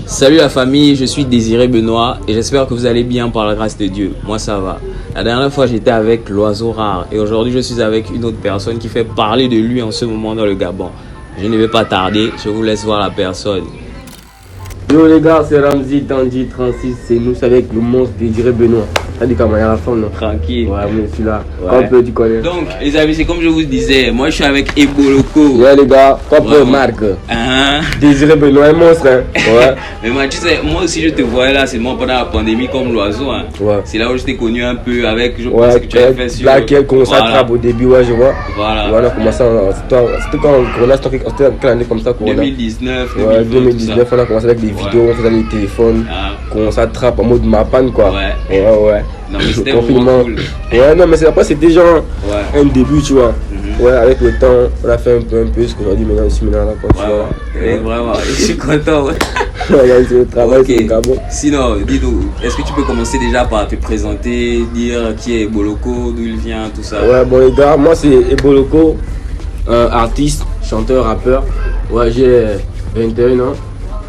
Salut la famille, je suis Désiré Benoît et j'espère que vous allez bien par la grâce de Dieu. Moi ça va. La dernière fois j'étais avec l'oiseau rare et aujourd'hui je suis avec une autre personne qui fait parler de lui en ce moment dans le Gabon. Je ne vais pas tarder, je vous laisse voir la personne. Yo les gars, c'est Ramzi Dandy 36, c'est nous, c'est avec le monstre Désiré Benoît. T'as dit comment il y a la forme, non? Tranquille. Ouais, moi je suis là. Ouais. Un peu, tu connais. Donc les amis, c'est comme je vous disais, moi je suis avec Eboloko. Ouais les gars, propre Ouais. marque. Hein? Désiré Benoît, un monstre, hein. Ouais. Mais moi, tu sais, moi aussi je te voyais là seulement pendant la pandémie comme l'oiseau. Hein. Ouais. C'est là où je t'ai connu un peu avec, je pense Ouais, que tu avais fait sur... là qui a commencé à trapper au début, ouais, je vois. Voilà. Ouais, on a commencé, c'était quand Corona, c'était quelle année comme ça, Corona? 2019, Ouais, 2020, 2019, on a commencé avec des vidéos, on faisait les téléphones, Ah. qu'on s'attrape en mode mapan quoi. Ouais. Ouais. Non mais c'était Confinement. vraiment cool. Ouais, non, mais après c'était genre Ouais. un début, tu vois. Mhm. Ouais, avec le temps, on a fait un peu ce qu'aujourd'hui, maintenant, ici, maintenant, là, quoi, tu vois. Ouais, vraiment, je suis content. Ouais. Ouais, c'est le travail, Ok. c'est le Gabon. Sinon, dis-nous, est-ce que tu peux commencer déjà par te présenter, dire qui est Eboloko, d'où il vient, tout ça? Ouais, bon, les gars, moi, c'est Eboloko, artiste, chanteur, rappeur. Ouais, j'ai 21 ans.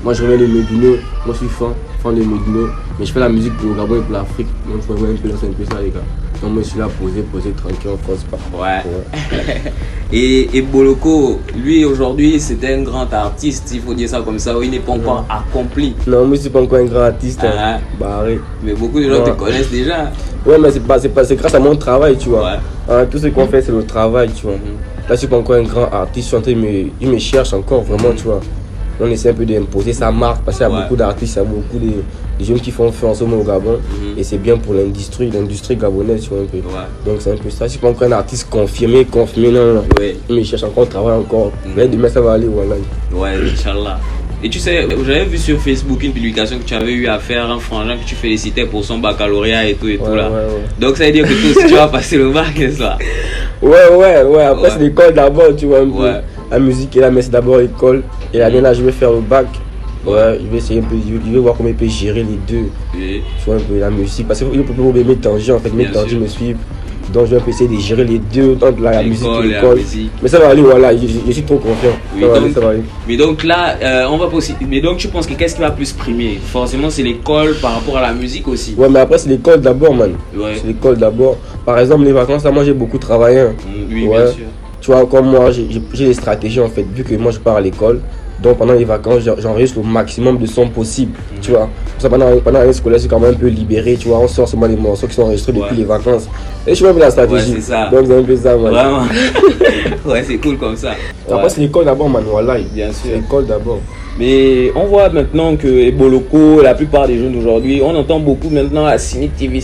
Moi, je reviens de Médino. Moi, je suis fan de Médino. Mais je fais la musique pour le Gabon et pour l'Afrique. Donc, il faut voir un peu, c'est un peu ça, les gars. Donc, moi, je suis là, posé, tranquille, en France, pas. Ouais. Et Eboloko, lui aujourd'hui, c'est un grand artiste, il faut dire ça comme ça, il n'est pas encore accompli. Non, moi, je suis pas encore un grand artiste. Ah. Barré. Mais beaucoup de gens te connaissent déjà. Ouais, mais c'est grâce à mon travail, tu vois. Ouais. Tout ce qu'on fait, c'est le travail, tu vois. Là, je suis pas encore un grand artiste, je suis en train de il me cherche encore, vraiment, tu vois. On essaie un peu d'imposer sa marque parce qu'il y a beaucoup d'artistes, il y a beaucoup de jeunes qui font feu en ce moment au Gabon. Et c'est bien pour l'industrie gabonaise, tu vois, un peu. Ouais. Donc, c'est un peu ça. Je suis pas encore un artiste confirmé, non. Ouais. Il me cherche encore, travaille encore. Mais demain, ça va aller, voilà. Ouais, Inch'Allah. Et tu sais, j'avais vu sur Facebook une publication que tu avais eu à faire un frangin que tu félicitais pour son baccalauréat et tout là. Ouais. Donc ça veut dire que toi aussi tu vas passer le bac, c'est ça? Ouais. Après, c'est l'école d'abord, tu vois, un peu. Ouais. La musique est là, mais c'est d'abord l'école. Et là, là, je vais faire le bac. Ouais, je vais essayer un peu, je vais voir comment il peut gérer les deux. Oui. Tu vois, un peu la musique. Parce qu'il faut pas mes tangents, en fait, mes Bien tangents sûr. me suivent. Donc, je vais un peu essayer de gérer les deux, tant de la musique et L'école et la l'école. musique. Mais ça va aller, voilà, je suis trop confiant. Oui, Ça va aller. mais donc là, on va aussi. Mais donc tu penses que qu'est-ce qui va plus primer? Forcément, c'est l'école par rapport à la musique aussi. Ouais, mais après, c'est l'école d'abord, man. Ouais. C'est l'école d'abord. Par exemple, les vacances, là, moi, j'ai beaucoup travaillé. Hein. Oui, Ouais. bien sûr. Tu vois, comme moi, j'ai des stratégies en fait, vu que moi je pars à l'école. Donc pendant les vacances, j'enregistre le maximum de sons possible. Tu vois, pour ça, pendant l'année scolaire, c'est quand même un peu libéré. Tu vois, on sort seulement les morceaux qui sont enregistrés depuis les vacances. Et je fais un peu la stratégie. Ouais, c'est ça. Donc c'est un peu ça, man. Vraiment. Ouais, c'est cool comme ça. Après, Ouais. c'est l'école d'abord, man. Voilà. Bien C'est sûr. l'école d'abord. Mais on voit maintenant que Eboloko, la plupart des jeunes d'aujourd'hui, on entend beaucoup maintenant à Cine TV.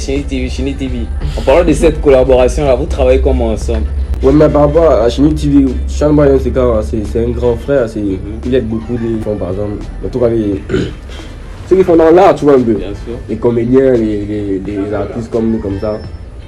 En parlant de cette collaboration là, vous travaillez comment ensemble? Ouais, mais par rapport à Chini TV, Sean Brian, c'est un grand frère. Il aide beaucoup des gens, par exemple. En tout cas, ceux qui font dans l'art, tu vois, un peu. Bien sûr. Les comédiens, les artistes comme nous, comme ça,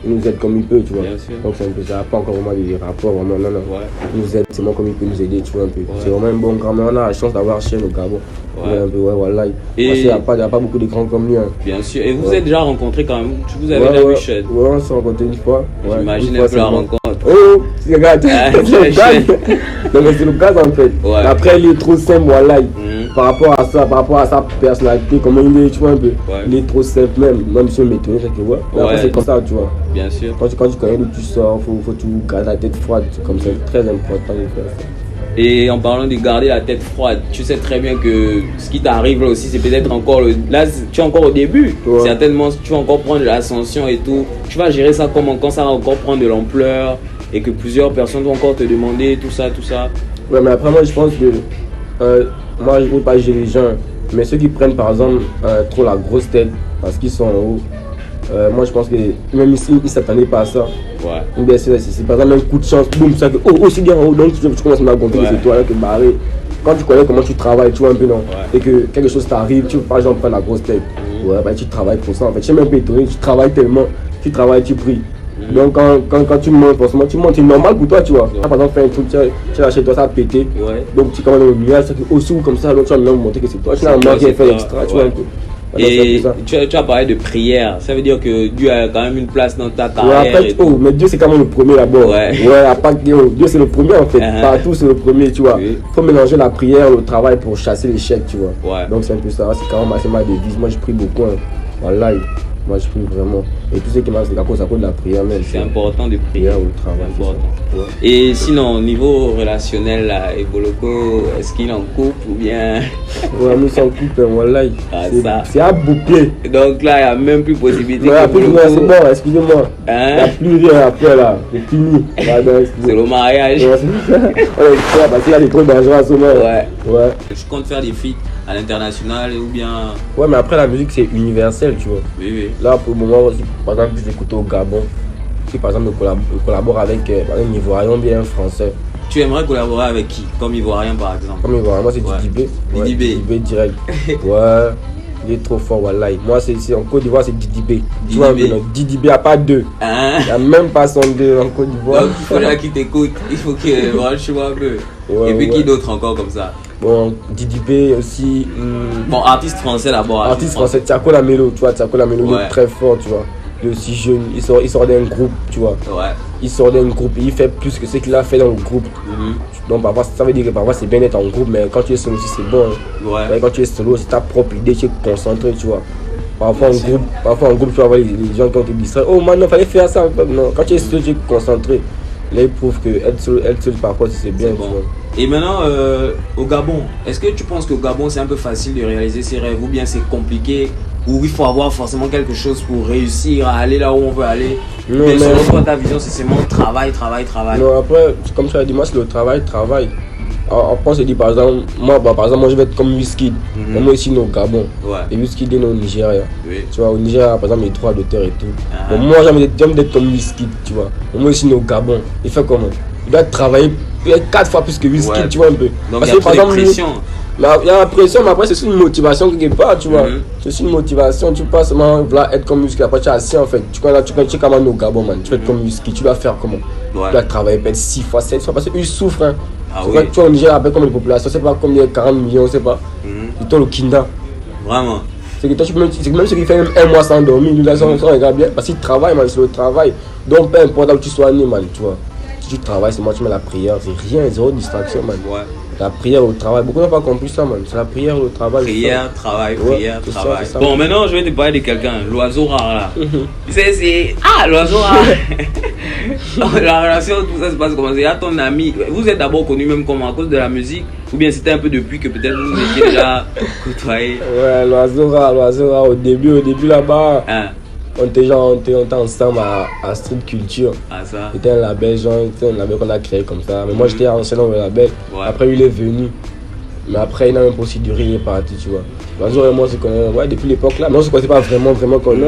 ils nous aident comme ils peuvent, tu vois. Bien sûr. Donc c'est un peu ça, pas encore vraiment des rapports, vraiment, non. Ouais. Ils nous aident, c'est moi comme il peut nous aider, tu vois, un peu. C'est vraiment un bon grand, mais on a la chance d'avoir Chien au Gabon. Ouais. Un peu, voilà. Et- Parce qu'il n'y a pas beaucoup de grands comme lui. Hein. Bien sûr. Et vous vous êtes déjà rencontrés quand même? Vous avez Ouais, déjà ouais, vu Shed? ouais, on s'est rencontrés une fois. Ouais, J'imagine une un fois peu la seulement. rencontre. Oh, c'est regarde, Ah, c'est le c'est gaz. chouette. Non, mais c'est le gaz en fait. Ouais. Après, il est trop simple, voilà. Mhm. Par rapport à sa personnalité, comment il est, tu vois un peu. Ouais. Il est trop simple même. Moi, je suis m'étonné, c'est que ouais. Mais après, Ouais. c'est comme ça, tu vois. Bien sûr. Quand tu connais d'où tu sors, faut tout garder la tête froide. C'est comme ça, c'est très important de faire ça. Et en parlant de garder la tête froide, tu sais très bien que ce qui t'arrive là aussi, c'est peut-être encore là, tu es encore au début. Ouais. Certainement, tu vas encore prendre de l'ascension et tout. Tu vas gérer ça comment quand ça va encore prendre de l'ampleur et que plusieurs personnes vont encore te demander tout ça. Ouais, mais après, moi, je pense que moi, je ne veux pas gérer les gens. Mais ceux qui prennent par exemple trop la grosse tête parce qu'ils sont en haut, moi, je pense que même ici, ils ne s'attendaient pas à ça. Ouais. Ou bien c'est par exemple un coup de chance, boum, ça fait aussi bien en haut, donc tu commences à gonfler les étoiles, que barré. Quand tu connais comment tu travailles, tu vois un peu non, Ouais. et que quelque chose t'arrive, tu veux pas genre prendre la grosse tête. Ouais, bah tu travailles pour ça en fait. Je suis même un peu étonné, tu travailles tellement, tu travailles, tu pries. Donc quand tu montes, forcément, tu montes, c'est normal pour toi, tu vois. Par exemple, faire un truc, tu as chez toi, ça a pété. Ouais. Donc tu commandes au nuage, ça fait aussi comme ça, donc tu vas même montrer que c'est toi. Tu n'as C'est pas toi, qui a c'est fait toi, extra, tu ouais. vois un peu. Et tu as parlé de prière, ça veut dire que Dieu a quand même une place dans ta carrière. Ouais, après, mais Dieu c'est quand même le premier d'abord. Ouais, Dieu c'est le premier en fait. Partout c'est le premier, tu vois. Il faut mélanger la prière, le travail pour chasser l'échec, tu vois. Ouais. Donc c'est un peu ça, c'est quand même assez ma devise. Moi je prie beaucoup, hein. Voilà. Moi je prie vraiment. Et tout ce qui marche, c'est à cause de la prière même. C'est important de prier. Au travail. Ouais. Et sinon, au niveau relationnel, là, Eboloko, est-ce qu'il est en couple ou bien. Ouais, nous sommes en couple, voilà. C'est à boucler. Donc là, il n'y a même plus possibilité. Ouais, c'est bon, excusez-moi. Il n'y a plus rien après là. C'est fini. C'est le mariage. Parce qu'il y a des trucs dangereux à ce moment. Ouais. Je compte faire des feats à l'international ou bien. Ouais, mais après la musique c'est universel, tu vois. Oui. Là pour le moment, par exemple, je écoute au Gabon. Si par exemple je collabore avec un Ivoirien ou bien un Français. Tu aimerais collaborer avec qui? Comme Ivoirien par exemple? Comme Ivoirien, moi c'est Didi B. Didi B direct. Ouais, il est trop fort, wallahi. Moi c'est en Côte d'Ivoire, c'est Didi B. Tu vois, Didi B, il n'y a pas deux. Il n'y a même pas son deux en Côte d'Ivoire. Donc il faudra qu'il t'écoute. Il faut qu'il branche un peu. Et puis qui d'autre encore comme ça? Bon, Didi B aussi. Bon, artiste français d'abord. Artiste français, Tiako Lamelo, tu vois, Tiako Lamelo, il est très fort, tu vois. Il est aussi jeune, il sort d'un groupe, tu vois. Ouais. Il sort d'un groupe et il fait plus que ce qu'il a fait dans le groupe. Donc parfois, ça veut dire que parfois c'est bien d'être en groupe, mais quand tu es solo aussi c'est bon. Hein. Ouais. Quand tu es solo, c'est ta propre idée, tu es concentré, tu vois. Parfois en groupe, tu vas voir les gens qui ont te distraire. Oh man, il fallait faire ça. Non, quand tu es solo, tu es concentré. Là, il prouve que être seul parfois c'est bien. Bon. Et maintenant, au Gabon, est-ce que tu penses qu'au Gabon c'est un peu facile de réaliser ses rêves ou bien c'est compliqué? Ou il faut avoir forcément quelque chose pour réussir à aller là où on veut aller? Non, mais selon toi, ta vision, c'est seulement travail. Non, après, comme tu as dit, moi, c'est le travail. Après, on se dit, par exemple, moi je vais être comme Wizkid. Moi, ici, au Gabon. Ouais. Et Wizkid est au Nigeria. Oui. Tu vois, au Nigeria, par exemple, il y a droits d'auteur et tout. Bon, moi, j'aime être comme Wizkid, tu vois. Moi, ici, au Gabon, il fait comment? Il doit travailler 4 fois plus que Wizkid, tu vois, un peu. Donc, parce il y a par exemple, pression. Il y a la pression, mais après c'est une motivation quelque part, tu vois. C'est une motivation, tu peux pas seulement être comme Wizkid, après tu es assis en fait. Tu es comme un au Gabon, man. Tu vas être comme Wizkid, tu dois faire comment? Tu dois travailler peut-être 6 fois, 7 fois, parce qu'ils souffrent. Hein. Tu vois, au Niger, après comme les populations, c'est pas comme il y a 40 millions, c'est pas. Ils t'ont le kinda. Vraiment. C'est que toi, même ceux qui font un mois sans dormir, nous, là, on regarde bien, parce qu'ils travaillent, man, c'est le travail. Donc peu importe où tu sois né, man, tu vois. Si tu travailles, c'est moi, tu mets la prière, c'est rien, zéro distraction, man. Ouais. La prière au travail, beaucoup n'ont pas compris ça, man. C'est la prière au travail. Prière, travail. Ça, bon, maintenant je vais te parler de quelqu'un, l'oiseau rare là. C'est. Ah, l'oiseau rare. La relation, tout ça se passe comment? Il y a ton ami. Vous êtes d'abord connu même comment? À cause de la musique? Ou bien c'était un peu depuis que peut-être vous étiez déjà côtoyé? Ouais, l'oiseau rare. Au début là-bas. On était ensemble à Street Culture. Ah, ça. C'était un label, qu'on a créé comme ça. Mais moi j'étais enseignant dans le label. Ouais. Après il est venu. Mais après il a même procédure, il est parti, tu vois. L'oiseau et moi on se connaît depuis l'époque là. Mais on se connaissait pas vraiment connus.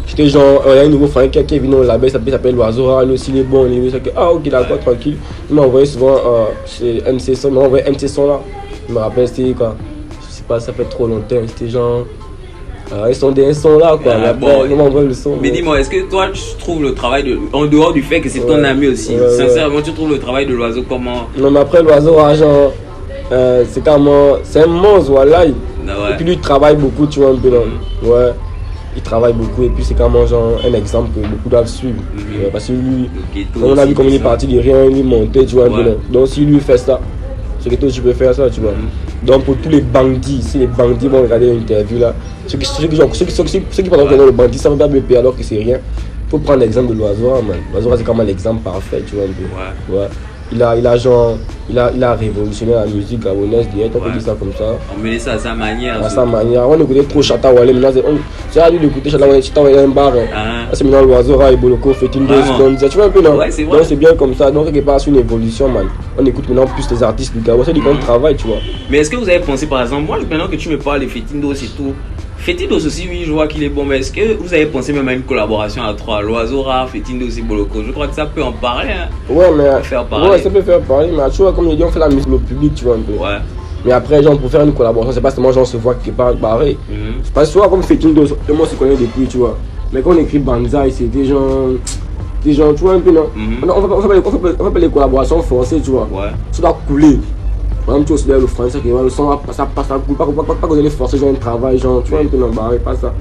J'étais genre, il y a un nouveau frère qui est venu dans le label, il s'appelle l'oiseau rare, lui aussi il est bon, il est ah ok d'accord, tranquille. Il m'a envoyé souvent chez MC Son, il m'a envoyé MC Son là. Je me rappelle c'était quoi, je sais pas, ça fait trop longtemps, c'était genre. Ils sont là quoi. Le son, mais dis-moi, est-ce que toi tu trouves le travail en dehors du fait que c'est ton ami aussi, sincèrement tu trouves le travail de l'oiseau comment? Non mais après l'oiseau argent, c'est un monstre voilà. Et puis lui il travaille beaucoup, tu vois un peu là. Ouais. Il travaille beaucoup et puis c'est quand même genre un exemple que beaucoup doivent suivre. Parce que lui, on a vu comme il est parti de rien, il est monté, tu vois un peu là. Donc si lui fait ça, c'est que toi tu peux faire ça, tu vois. Donc pour tous les bandits, si les bandits vont regarder l'interview là, ceux qui pendant que le bandit ça va pas me payer alors que c'est rien. Faut prendre l'exemple de l'oiseau, man. L'oiseau c'est comme l'exemple parfait, tu vois un peu. Ouais. Il a révolutionné la musique gabonaise direct, on peut dire ça comme ça. On met ça à sa manière. À sa manière. On écoutait trop Chata Wale, maintenant c'est à lui d'écouter Chata Wale un bar. C'est maintenant l'oiseau rare et Boloko, Fétine 2 secondes. Tu vois un peu non? Ouais, c'est vrai. Donc c'est bien comme ça. Donc quelque part c'est une évolution, man. On écoute maintenant plus les artistes du Gabon, c'est du bon travail, tu vois. Mais est-ce que vous avez pensé par exemple, moi maintenant que tu me parles de Fétine 2 et tout, Fétine aussi, oui, je vois qu'il est bon, mais est-ce que vous avez pensé même à une collaboration à 3? L'oiseau rare, Fétine aussi, Boloko, je crois que ça peut en parler. Hein. Ouais, mais. Ça peut faire parler, mais tu vois, comme je dis, on fait la musique au public, tu vois un peu. Ouais. Mais après, genre, pour faire une collaboration, c'est pas seulement genre se voit quelque part pareil. C'est pas soit comme Fétine, tout le monde se connaît depuis, tu vois. Mais quand on écrit Banzai, c'est des gens, tu vois un peu, non? On fait pas les collaborations forcées, tu vois. Ouais. Ça doit couler. Par exemple, tu aussi le français, le son, ça passe, pas que vous allez forcer, genre un travail, genre, tu vois, un peu l'embarrer, pas ça.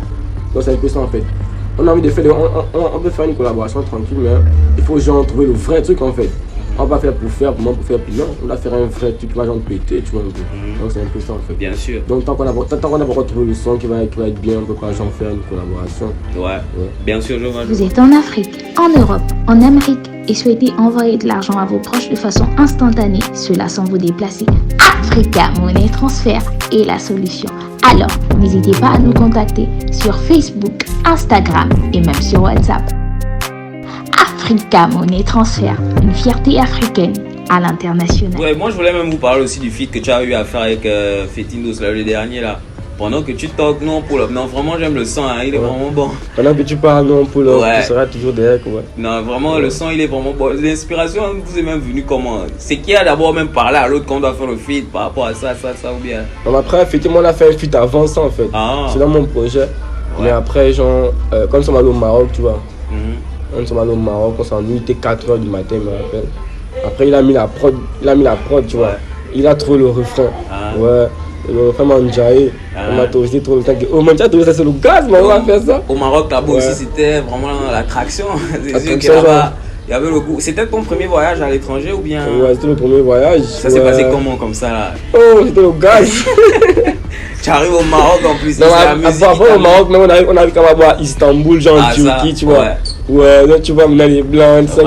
Donc c'est un peu ça en fait. On a envie de faire, on peut faire une collaboration tranquille, mais il faut genre trouver le vrai truc en fait. On va pas faire pour faire, pour faire plus non. On va faire un vrai truc qui va genre péter, tu vois un peu. Donc c'est un peu ça en fait. Bien sûr. Donc tant qu'on a pas trouvé le son qui va être bien, on peut pas genre faire une collaboration. Ouais. Bien sûr, je vois. Vous êtes en Afrique, en Europe, en Amérique et souhaitez envoyer de l'argent à vos proches de façon instantanée, cela sans vous déplacer. Africa Money Transfer est la solution. Alors, n'hésitez pas à nous contacter sur Facebook, Instagram et même sur WhatsApp. Africa Money Transfer, une fierté africaine à l'international. Ouais, moi je voulais même vous parler aussi du feat que tu as eu à faire avec Fetindos, là, le dernier là. Pendant que tu talk, non, pull up. Non, vraiment, j'aime le son, hein, il est vraiment bon. Pendant que tu parles, non, pull up, tu seras toujours derrière, quoi. Non, vraiment, le son, il est vraiment bon. L'inspiration, vous est même venue comment? C'est qui a d'abord même parlé à l'autre quand on doit faire le feat par rapport à ça, ou bien? Donc après, effectivement, on a fait un feat avant ça, en fait. C'est dans mon projet. Mais après, genre, quand nous sommes allés au Maroc, tu vois. Quand nous sommes allés au Maroc, on s'est ennuyé, il était 4h du matin, je me rappelle. Après, il a mis la prod, tu vois. Il a trouvé le refrain. Ouais. Le refrain m'a enjaillé. On m'a touché trop le temps. Oh, man, tu as trouvé ça, c'est le gaz, mais on va faire ça. Au Maroc, là-bas aussi, c'était vraiment l'attraction. C'est sûr qu'il y avait le goût. C'était ton premier voyage à l'étranger ou bien? Ouais, c'était le premier voyage. Ça s'est passé comment, comme ça, là? Oh, c'était le gaz. Tu arrives au Maroc en plus. Non, après au Maroc, même on arrive quand même à Istanbul, genre en Turquie, tu vois. Ouais, là tu vois, maintenant les blancs, ça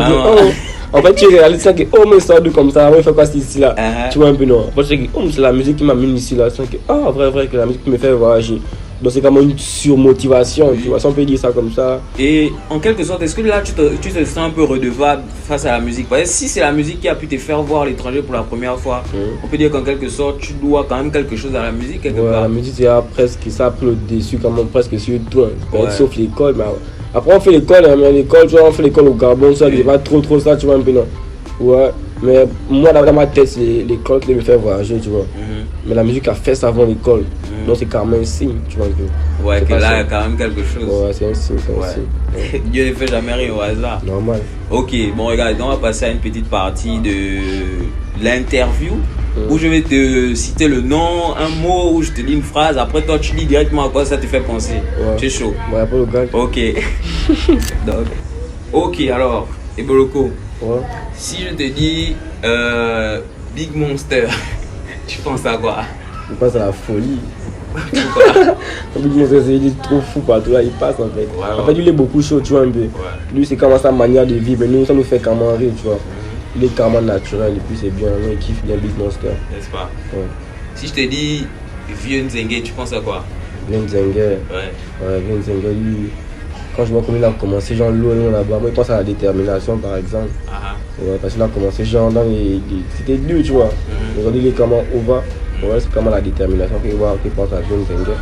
en fait, tu réalises ça que, oh, mais ça, comme ça, il fait quoi ici là? Tu vois un peu, non? Moi, je sais que, oh, c'est la musique qui m'amène ici là. C'est que, ah, vrai, que la musique qui me fait voyager. Donc, c'est comme une surmotivation, tu vois, si on peut dire ça comme ça. Et en quelque sorte, est-ce que là, tu te sens un peu redevable face à la musique? Parce que si c'est la musique qui a pu te faire voir l'étranger pour la première fois, on peut dire qu'en quelque sorte, tu dois quand même quelque chose à la musique quelque part. La musique, c'est presque, ça a pris le dessus, quand même, presque sur toi. Sauf l'école, mais. Après, on fait l'école, mais l'école, tu vois, on fait l'école au Gabon, ça, c'est pas trop ça, tu vois, un peu, non. Ouais, mais moi, dans ma tête, c'est l'école qui me fait voyager, tu vois. Mais la musique a fait ça avant l'école. Donc, c'est quand même un signe, tu vois, un peu. Ouais, que là, il y a quand même quelque chose. Ouais, c'est un signe, signe. Dieu ne fait jamais rien au hasard. Normal. Ok, bon, regarde, on va passer à une petite partie de l'interview. Où je vais te citer le nom, un mot, où je te dis une phrase. Après, toi, tu dis directement à quoi ça te fait penser. Tu es chaud? Ouais, après le gars. Ok. Donc, ok, alors, Eboloko. Si je te dis Big Monster, tu penses à quoi? Je pense à la folie. Big Monster, c'est trop fou partout là, il passe en fait. En fait, il est beaucoup chaud, tu vois un peu. Lui, c'est comment sa manière de vivre. Nous, ça nous fait comment rire, tu vois. Il est carrément naturel et puis c'est bien, il kiffe bien Big Monster. N'est-ce pas? Si je te dis Vieux Nzengue, tu penses à quoi? Vieux Nzengue. Ouais, Vieux Nzengue, lui, quand je vois comment il a commencé, genre loin là-bas, moi je pense à la détermination par exemple. Ouais, parce qu'il a commencé genre dans c'était dur, tu vois. Aujourd'hui il est comment au bas. Ouais, c'est comment la détermination qu'il pense à Vieux Nzengue.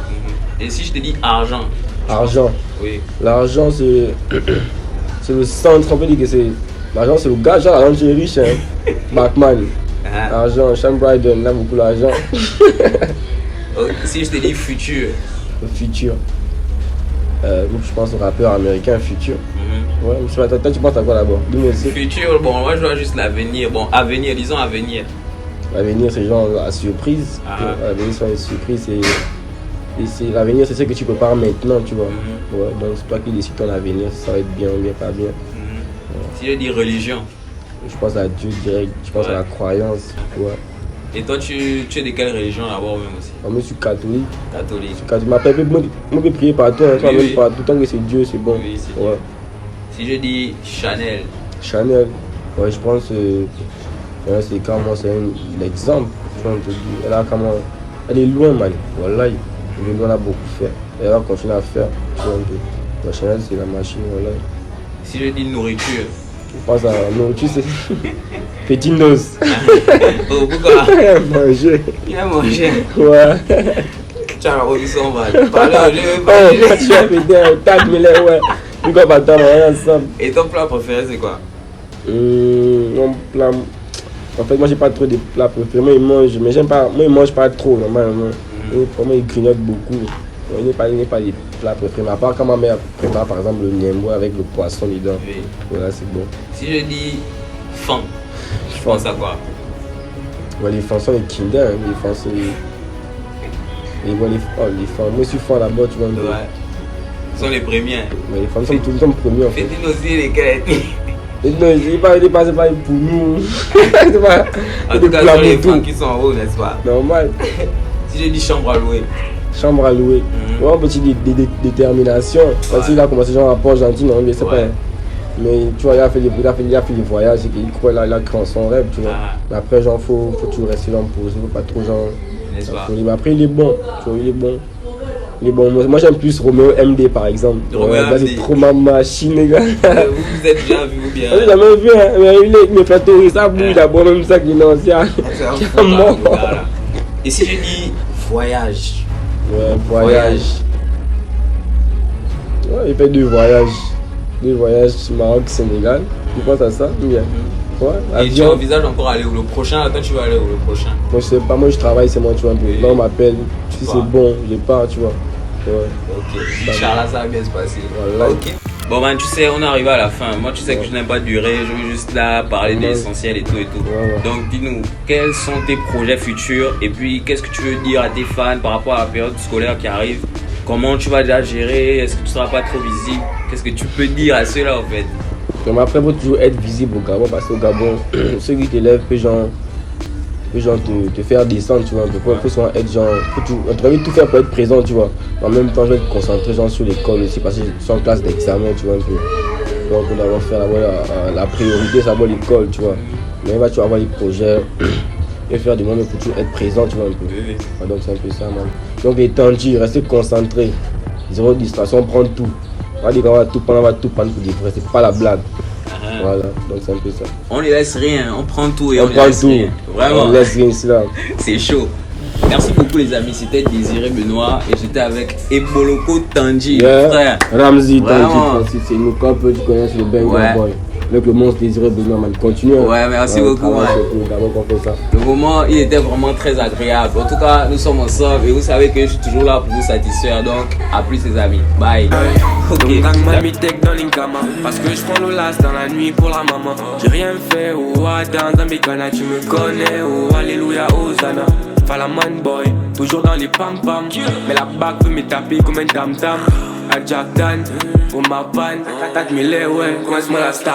Et si je te dis argent? Argent. Oui. L'argent c'est le centre, on peut dire que c'est. L'argent c'est le gars, genre l'argent c'est riche, hein. Batman. Argent, Sean Bryden, il a beaucoup d'argent. Si je te dis futur? Le futur. Je pense au rappeur américain Futur. Ouais, toi tu penses à quoi d'abord? Futur, bon, moi je vois juste l'avenir. Bon, avenir, disons avenir. L'avenir c'est genre la surprise. L'avenir c'est une surprise, l'avenir c'est ce que tu prépares maintenant, tu vois. Ouais, donc c'est toi qui décides ton avenir, si ça va être bien ou bien pas bien. Si je dis religion? Je pense à Dieu direct, je pense à la croyance. Ouais. Et toi, tu es de quelle religion d'abord même aussi? Moi je suis catholique. Catholique. Moi je peux prier partout, hein, oui. Partout, tant que c'est Dieu, c'est bon. Oui, c'est ouais. Si je dis Chanel? Chanel, ouais, je pense que c'est quand moi c'est l'exemple. Elle est loin, man. Voilà, elle est loin, elle a beaucoup fait. Elle va continuer à faire. Tu vois, ouais, Chanel c'est la machine, voilà. Si je dis nourriture? Je pense à nourriture, c'est Fetindos. Oh, pourquoi? Manger. Il a mangé. Ouais. Tu as revu son mal. Parler au jeu. Oh, tu as fait un tas de mille, ouais. Nous on va attendre ensemble. Et ton plat préféré c'est quoi? Mon plat. En fait, moi j'ai pas trop de plats préférés. Moi, il mange pas trop normalement. Pour moi, il grignote beaucoup. Il n'est pas des plats préférés. À part quand ma mère prépare par exemple le niembo avec le poisson dedans. Oui. Voilà, c'est bon. Si je dis faim, je pense à quoi? Ouais, les fans sont les Kinder, hein. Les fans c'est. Les fans. Moi je suis fan là-bas, tu vois. Ouais. Ils sont les premiers. Mais les fans sont tout le temps premiers en fait. Faites-nous aussi lesquels. Non, il n'est pas pour nous. C'est pas. En tout cas, ce sont les fans qui sont en haut, n'est-ce pas? Normal. Si je dis chambre à louer. Chambre à louer. Ouais, petite détermination. Parce qu'il a commencé genre rapport gentil, non, mais c'est pas. Mais tu vois, il a fait des voyages et il croit là, il a cru en son rêve, tu vois. Mais après, genre, faut toujours rester là en pause, faut pas trop genre. N'est-ce pas? Mais après, il est bon, tu vois, il est bon. Il est bon. Moi, j'aime plus Roméo MD par exemple. Là, c'est trop ma machine, les gars. Vous êtes déjà vu ou bien? J'ai jamais vu, hein. Mais il me flatterie, ça bouge d'abord, même ça qui est ancien. C'est mort. Et si je dis voyage? Ouais, voyage. Ouais, il fait 2 voyages. 2 voyages Maroc-Sénégal. Tu penses à ça? Bien. Ouais, et tu envisages encore aller où le prochain? Quand tu vas aller où le prochain? Moi, je sais pas, moi je travaille, c'est moi, tu vois. Là, on m'appelle. Si c'est bon, je pars, tu vois. Ouais. Ok. Inch'Allah, ça va bien se passer. Voilà. Ok. Bon, ben, tu sais, on est arrivé à la fin. Moi, tu sais que je n'aime pas durer. Je veux juste là parler de l'essentiel et tout et tout. Ouais. Donc, dis-nous, quels sont tes projets futurs? Et puis, qu'est-ce que tu veux dire à tes fans par rapport à la période scolaire qui arrive? Comment tu vas déjà gérer? Est-ce que tu seras pas trop visible? Qu'est-ce que tu peux dire à ceux-là, en fait? Mais après, il faut toujours être visible au Gabon parce qu'au Gabon, ceux qui t'élèvent peuvent genre te faire descendre, tu vois. Il faut souvent être genre, on doit tout faire pour être présent, tu vois. En même temps, je vais te concentrer genre sur l'école aussi parce que je suis en classe d'examen, tu vois, un peu. Donc, on doit faire la priorité, c'est d'abord l'école, tu vois. Mais là, tu vas avoir des projets et faire du monde pour toujours être présent, tu vois, un peu. Donc, c'est un peu ça, man. Donc, étendu, rester concentré. Zéro distraction, prendre tout. On va dire qu'on va tout prendre pour dire vrai, c'est pas la blague. Voilà, donc c'est un peu ça. On ne laisse rien, on prend tout et on prend laisse tout. Rien. Vraiment. On laisse rien ici là. C'est chaud. Merci beaucoup les amis, c'était Désiré Benoît et j'étais avec Eboloko Tandji, frère. Ramzi Tandji, c'est une couple, tu connais, c'est le Bengal Boy. Avec le monstre Désiré Benoît, man, continue. Ouais, merci beaucoup, man. Le moment, il était vraiment très agréable. En tout cas, nous sommes ensemble et vous savez que je suis toujours là pour vous satisfaire. Donc, à plus les amis. Bye. Ok. Parce que je prends le las dans la nuit pour la maman. J'ai rien fait, oh Adam, dans mes canaux, tu me connais, oh Alléluia, Hosanna. Falaman boy, toujours dans les pam-pam. Mais la bague peut me taper comme un tam-tam. À Jack Dan, pour ma panne, 4 000 ouais, commence-moi la star.